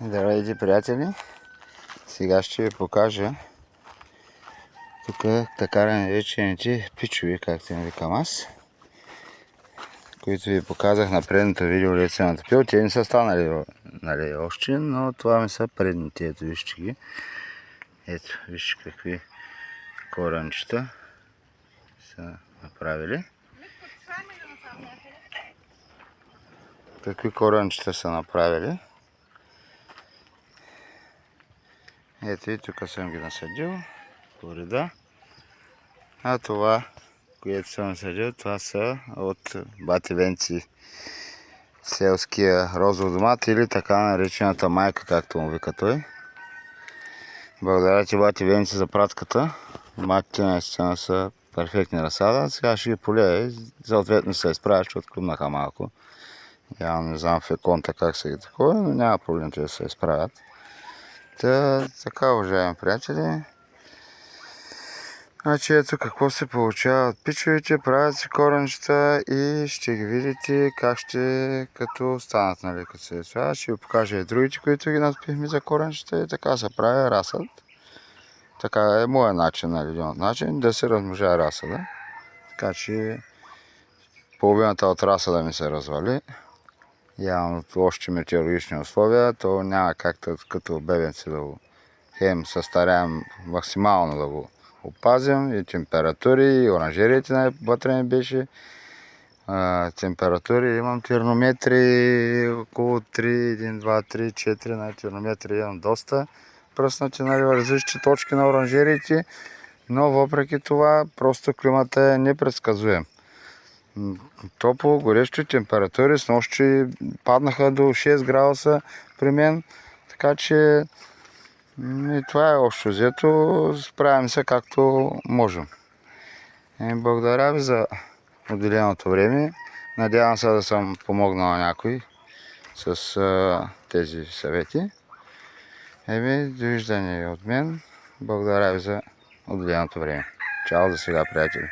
Здравейте, приятели! Сега ще ви покажа тук така наречените пичови, както не викам аз, които ви показах на предното видео, дето съм натопил. Те не са станали още, но това ми са предните. Ето, вижте ги. Ето, вижте какви коренчета са направили. Какви коренчета са направили. Ето и тук съм ги насадил по реда. А това, което съм насадил, това са от бати Венци селския розов домат или така наречената майка, както му вика той. Благодаря ти, бати Венци, за пратката. Доматите наистина са перфектни разсада. Сега ще ги полея и съответно се изправя, защото клюмнаха малко. Явно не знам в еконта как са ги такова, но няма проблем да се изправят. Така, уважаеми приятели. Значи ето какво се получава от пичовите, правят си коренчета и ще ги видите как ще като станат, нали, като се изправят. Ще ви покажа и другите, които ги надпихме за коренчета и така се прави разсад. Така е моят начин, нали, един от начин да се размножава разсада. Така че половината от разсада ми се развали. Явно от лошите метеорологични условия, то няма как като бебенци да го хем състаряем максимално да го опазим, и температури, и оранжериите най-вътре ми беше. Температури имам термометри около 3, 1, 2, 3, 4, на термометри имам доста пръснати, нали, в различни точки на оранжериите, но въпреки това просто климата е непредсказуем. Топло, горещо, температури, снощи паднаха до 6 градуса при мен, така че и това е общо взето, справим се както можем. Благодаря ви за отделеното време. Надявам се да съм помогнал на някой с тези съвети. Довиждане от мен. Благодаря ви за отделеното време. Чао за сега, приятели!